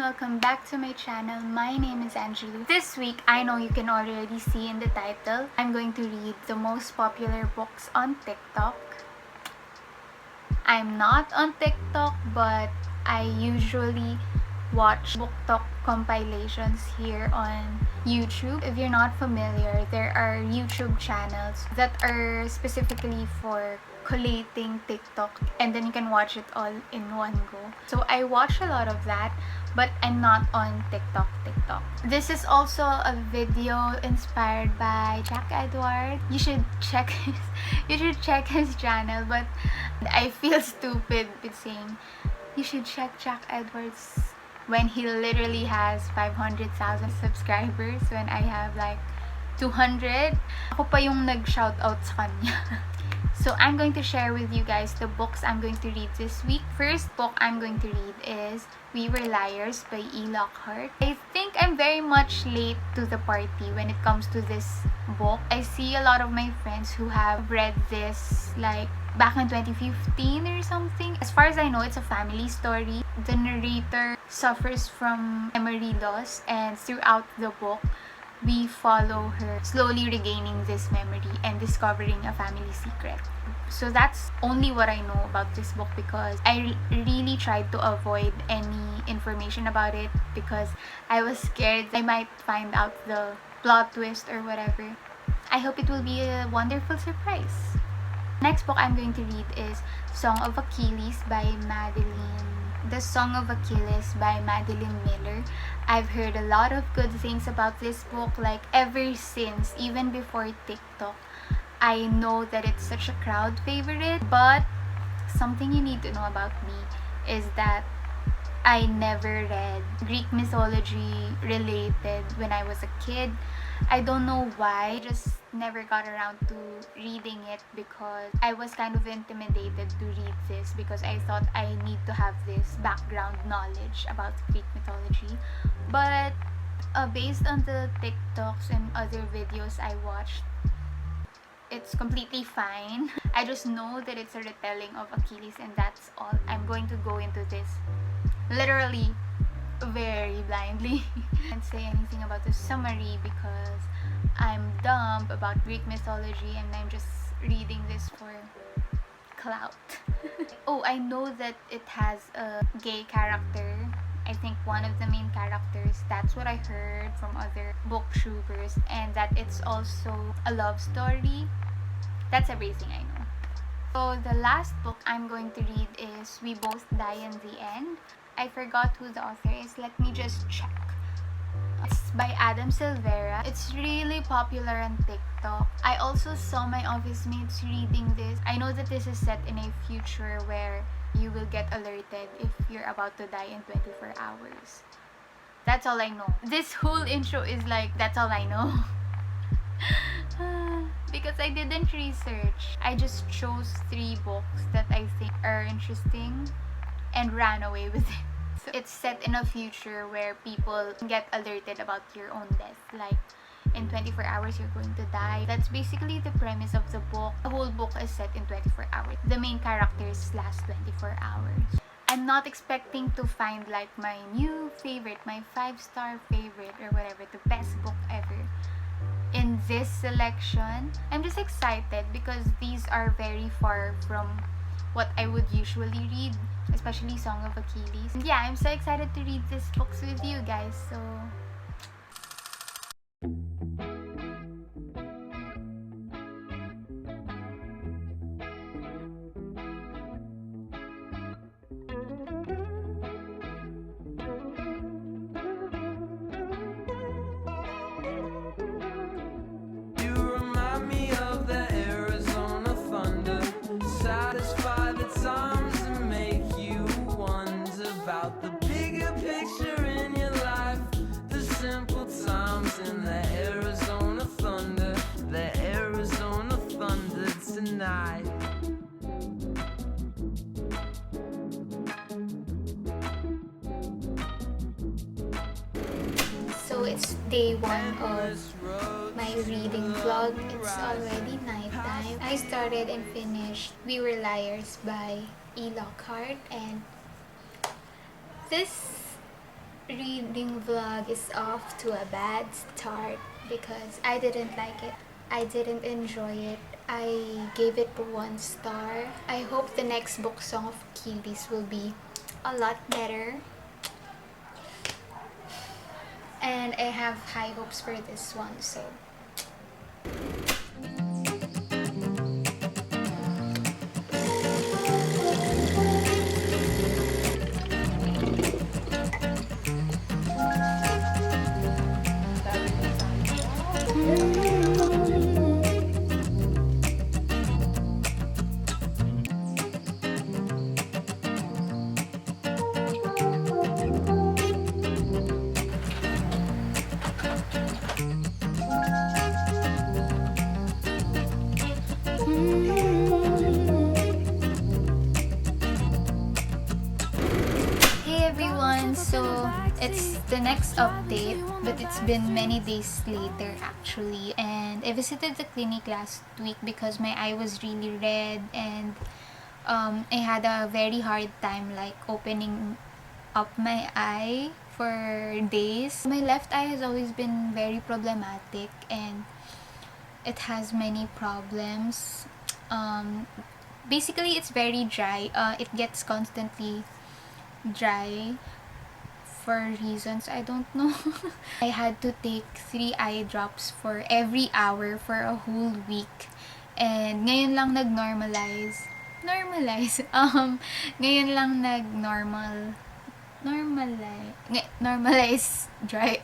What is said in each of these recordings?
welcome back to my channel. My name is Angelu. This week, I know you can already see in the title, I'm going to read the most popular books on TikTok. I'm not on TikTok, but I usually watch booktok compilations here on YouTube. If you're not familiar, there are YouTube channels that are specifically for collating TikTok, and then you can watch it all in one go. So I watch a lot of that, but I'm not on TikTok. This is also a video inspired by Jack Edward. You should check his channel, but I feel stupid with saying you should check Jack Edward's when he literally has 500,000 subscribers, when I have like 200. Ako pa yung nag-shoutout sa kanya. So I'm going to share with you guys the books I'm going to read this week. First book I'm going to read is We Were Liars by Lockhart. I think I'm very much late to the party when it comes to this book. I see a lot of my friends who have read this like back in 2015 or something. As far as I know, it's a family story. The narrator suffers from memory loss, and throughout the book, we follow her slowly regaining this memory and discovering a family secret. So that's only what I know about this book, because I really tried to avoid any information about it because I was scared I might find out the plot twist or whatever. I hope it will be a wonderful surprise. Next book I'm going to read is Song of Achilles by Madeline. The Song of Achilles by Madeline Miller. I've heard a lot of good things about this book, like ever since, even before TikTok. I know that it's such a crowd favorite, but something you need to know about me is that I never read Greek mythology related when I was a kid. I don't know why, I just never got around to reading it because I was kind of intimidated to read this because I thought I need to have this background knowledge about Greek mythology. But based on the TikToks and other videos I watched, it's completely fine. I just know that it's a retelling of Achilles, and that's all. I'm going to go into this literally very blindly. I can't say anything about the summary because I'm dumb about Greek mythology and I'm just reading this for clout. Oh, I know that it has a gay character. I think one of the main characters. That's what I heard from other booktubers, and that it's also a love story. That's everything I know. So the last book I'm going to read is We Both Die in the End. I forgot who the author is. Let me just check. It's by Silvera. It's really popular on TikTok. I also saw my office mates reading this. I know that this is set in a future where you will get alerted if you're about to die in 24 hours. That's all I know. This whole intro is like, that's all I know. Because I didn't research. I just chose 3 books that I think are interesting and ran away with it. So it's set in a future where people get alerted about your own death. Like, in 24 hours you're going to die. That's basically the premise of the book. The whole book is set in 24 hours. The main characters last 24 hours. I'm not expecting to find like my new favorite, my 5-star favorite or whatever, the best book ever in this selection. I'm just excited because these are very far from what I would usually read, especially Song of Achilles. And yeah, I'm so excited to read these books with you guys. So it's day 1 of my reading vlog. It's already nighttime. I started and finished We Were Liars by Lockhart, and this reading vlog is off to a bad start because I didn't like it. I didn't enjoy it. I gave it 1 star. I hope the next book, Song of Achilles, will be a lot better. And I have high hopes for this one, so so it's the next update, but it's been many days later actually, and I visited the clinic last week because my eye was really red, and I had a very hard time like opening up my eye for days. My left eye has always been very problematic and it has many problems. Basically it's very dry. It gets constantly dry for reasons I don't know. I had to take 3 eye drops for every hour for a whole week. And ngayon lang nag-normalize. Ngayon lang normalize dry.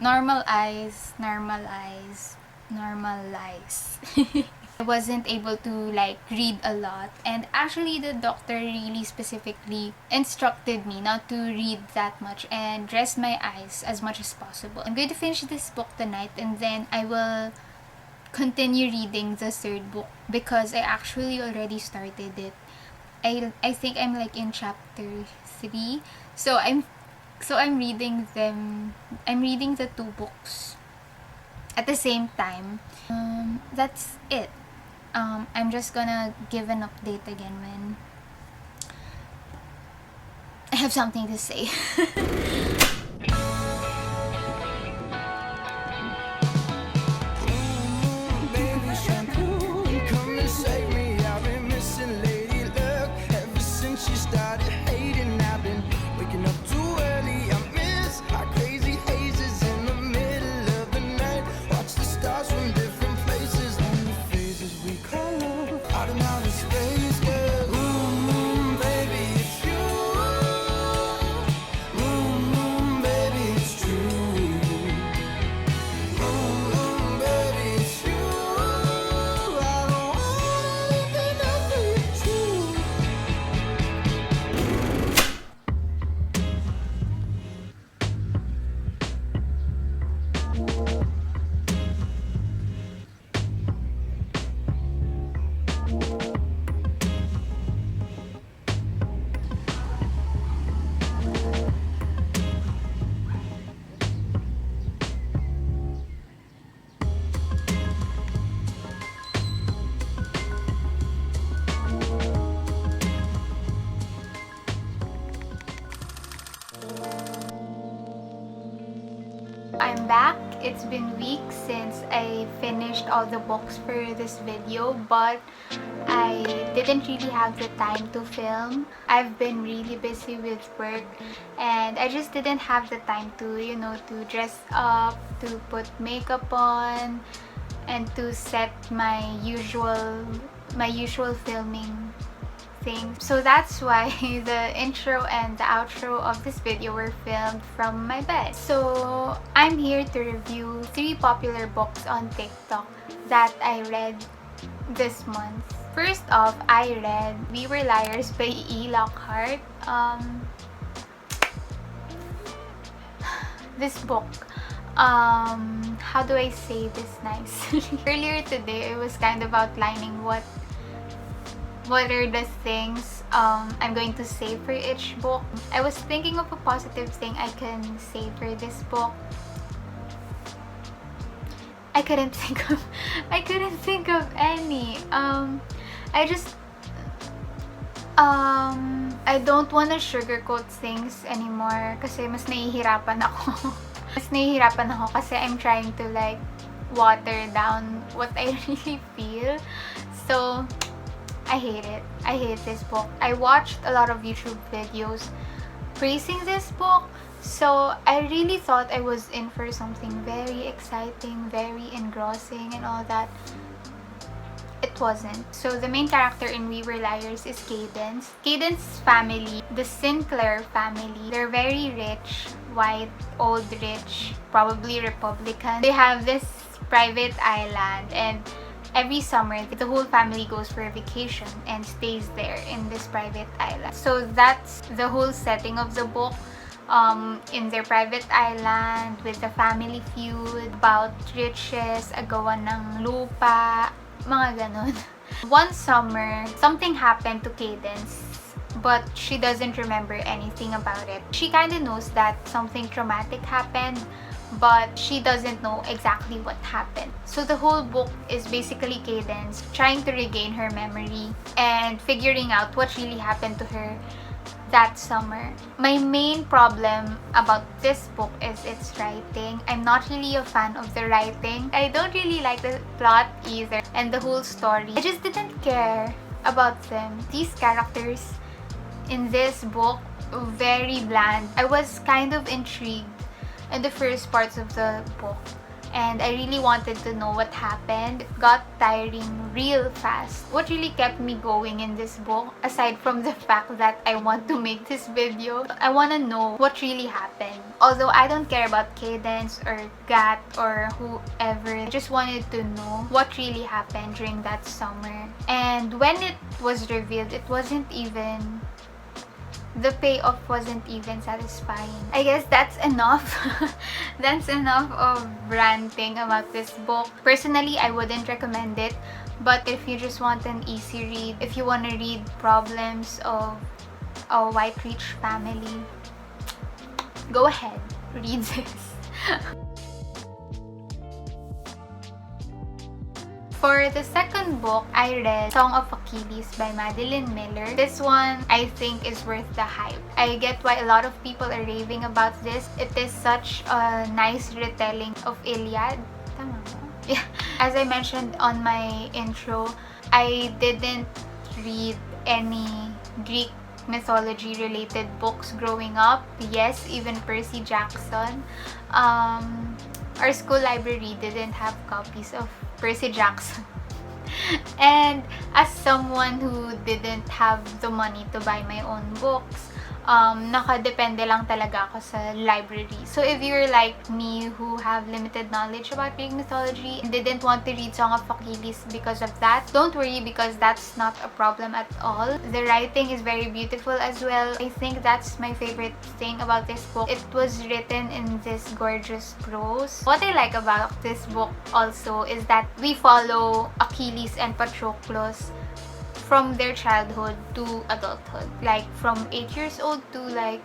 normalize. I wasn't able to like read a lot, and actually the doctor really specifically instructed me not to read that much and rest my eyes as much as possible. I'm going to finish this book tonight and then I will continue reading the 3rd book because I actually already started it. I think I'm like in chapter 3, so I'm reading them. I'm reading the 2 books at the same time. That's it. I'm just gonna give an update again when I have something to say. I'm back. It's been weeks since I finished all the books for this video, but I didn't really have the time to film. I've been really busy with work and I just didn't have the time to, to dress up, to put makeup on, and to set my usual filming thing. So that's why the intro and the outro of this video were filmed from my bed. So I'm here to review 3 popular books on TikTok that I read this month. First off, I read We Were Liars by Lockhart. This book, how do I say this nicely? Earlier today, I was kind of outlining what are the things I'm going to say for each book. I was thinking of a positive thing I can say for this book. I couldn't think of any. I don't wanna sugarcoat things anymore kasi mas nahihirapan ako. Mas nahihirapan ako kasi I'm trying to like water down what I really feel. So, I hate it. I hate this book. I watched a lot of YouTube videos praising this book. So, I really thought I was in for something very exciting, very engrossing and all that. It wasn't. So, the main character in We Were Liars is Cadence. Cadence's family, the Sinclair family, they're very rich, white, old rich, probably Republican. They have this private island and every summer, the whole family goes for a vacation and stays there in this private island. So, that's the whole setting of the book. In their private island with the family feud about riches, agawan ng lupa, mga ganon. One summer, something happened to Cadence, but she doesn't remember anything about it. She kind of knows that something traumatic happened, but she doesn't know exactly what happened. So the whole book is basically Cadence trying to regain her memory and figuring out what really happened to her that summer. My main problem about this book is its writing. I'm not really a fan of the writing. I don't really like the plot either and the whole story. I just didn't care about them. These characters in this book very bland. I was kind of intrigued in the first parts of the book and I really wanted to know what happened. It got tiring real fast. What really kept me going in this book, aside from the fact that I want to make this video, I want to know what really happened. Although I don't care about Cadence or Gat or whoever, I just wanted to know what really happened during that summer. And when it was revealed, it wasn't even... the payoff wasn't even satisfying. I guess that's enough. That's enough of ranting about this book. Personally, I wouldn't recommend it. But if you just want an easy read, if you want to read problems of a white rich family, go ahead, read this. For the second book, I read Song of Achilles by Madeline Miller. This one, I think, is worth the hype. I get why a lot of people are raving about this. It is such a nice retelling of Iliad. Tama ba? Yeah. As I mentioned on my intro, I didn't read any Greek mythology-related books growing up. Yes, even Percy Jackson. Our school library didn't have copies of Percy Jackson. And as someone who didn't have the money to buy my own books, nakadepende lang talaga ako sa library. So if you're like me who have limited knowledge about Greek mythology and didn't want to read Song of Achilles because of that, don't worry because that's not a problem at all. The writing is very beautiful as well. I think that's my favorite thing about this book. It was written in this gorgeous prose. What I like about this book also is that we follow Achilles and Patroclus from their childhood to adulthood, like from 8 years old to like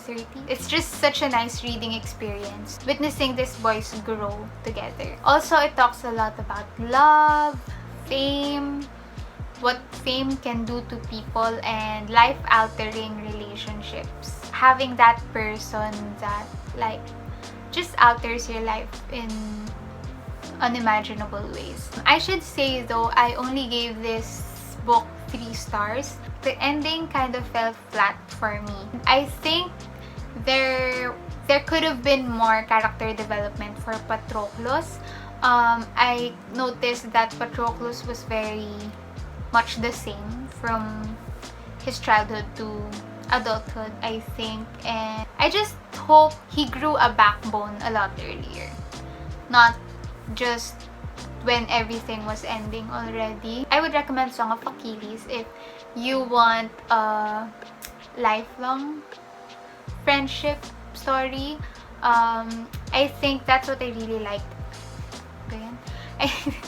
30. It's just such a nice reading experience, witnessing these boys grow together. Also, it talks a lot about love, fame, what fame can do to people, and life-altering relationships. Having that person that like just alters your life in unimaginable ways. I should say though, I only gave this book 3 stars. The ending kind of felt flat for me. I think there could have been more character development for Patroclus. I noticed that Patroclus was very much the same from his childhood to adulthood, I think, and I just hope he grew a backbone a lot earlier, not just when everything was ending already. I would recommend Song of Achilles if you want a lifelong friendship story. I think that's what I really liked.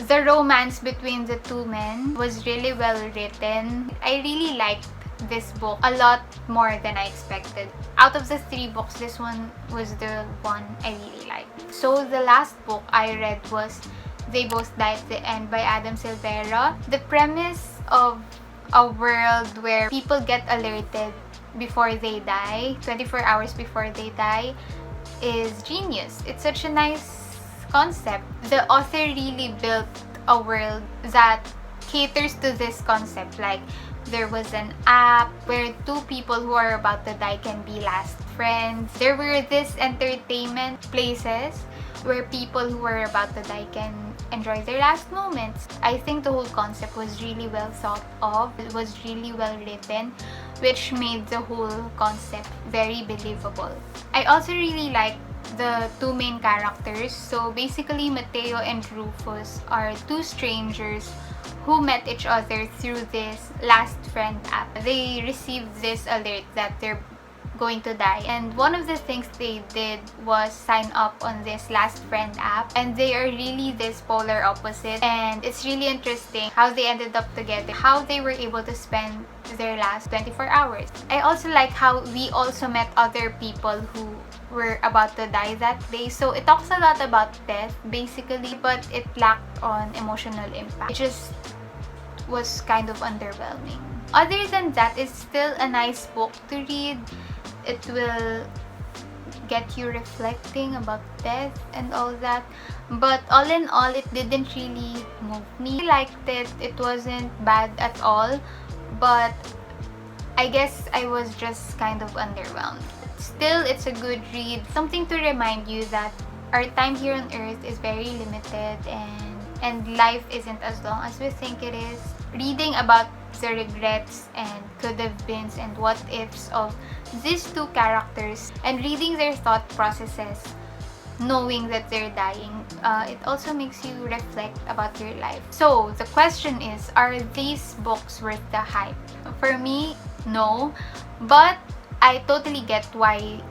The romance between the two men was really well written. I really liked this book a lot more than I expected. Out of the 3 books, this one was the one I really liked. So the last book I read was They Both Die at the End by Silvera. The premise of a world where people get alerted before they die, 24 hours before they die, is genius. It's such a nice concept. The author really built a world that caters to this concept. Like, there was an app where two people who are about to die can be last friends. There were these entertainment places where people who are about to die can enjoy their last moments. I think the whole concept was really well thought of. It was really well written, which made the whole concept very believable. I also really like the two main characters. So basically, Mateo and Rufus are two strangers who met each other through this last friend app. They received this alert that they're going to die, and one of the things they did was sign up on this last friend app, and they are really this polar opposite, and it's really interesting how they ended up together, how they were able to spend their last 24 hours. I also like how we also met other people who were about to die that day. So it talks a lot about death basically, but it lacked on emotional impact. It just was kind of underwhelming. Other than that, it's still a nice book to read. It will get you reflecting about death and all that, but all in all, it didn't really move me. I liked it. It wasn't bad at all, but I guess I was just kind of underwhelmed. Still, it's a good read. Something to remind you that our time here on earth is very limited, and life isn't as long as we think it is. Reading about the regrets and could have beens and what ifs of these two characters, and reading their thought processes, knowing that they're dying, it also makes you reflect about your life. So the question is, are these books worth the hype? For me, no, but I totally get why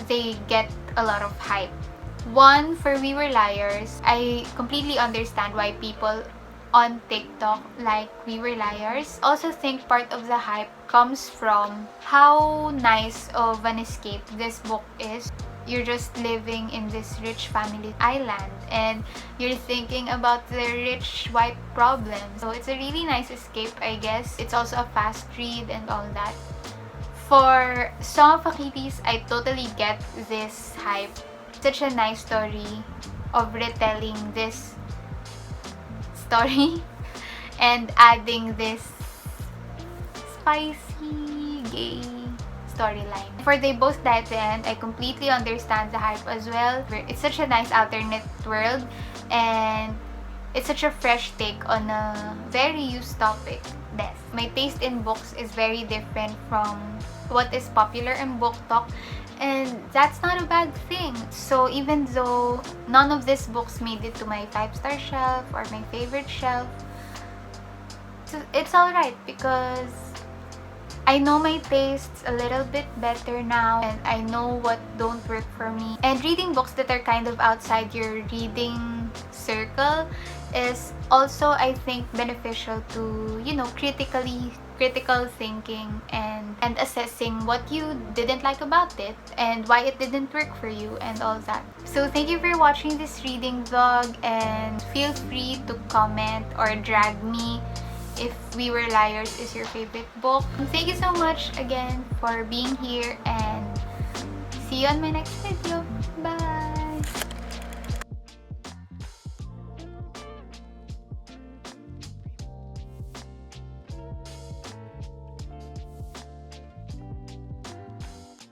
they get a lot of hype. One, for We Were Liars, I completely understand why people on TikTok like We Were Liars. Also think part of the hype comes from how nice of an escape this book is. You're just living in this rich family island, and you're thinking about the rich white problems. So it's a really nice escape, I guess. It's also a fast read and all that. For Song of Achilles, I totally get this hype. Such a nice story of retelling this story and adding this spicy gay storyline. For They Both Die at the End, I completely understand the hype as well. It's such a nice alternate world, and it's such a fresh take on a very used topic, death. My taste in books is very different from what is popular in BookTok, and that's not a bad thing. So even though none of these books made it to my 5-star shelf or my favorite shelf, it's alright, because I know my tastes a little bit better now, and I know what don't work for me. And reading books that are kind of outside your reading circle is also, I think, beneficial to, critical thinking and assessing what you didn't like about it and why it didn't work for you and all that. So thank you for watching this reading vlog, and feel free to comment or drag me if We Were Liars is your favorite book. Thank you so much again for being here, and see you on my next video.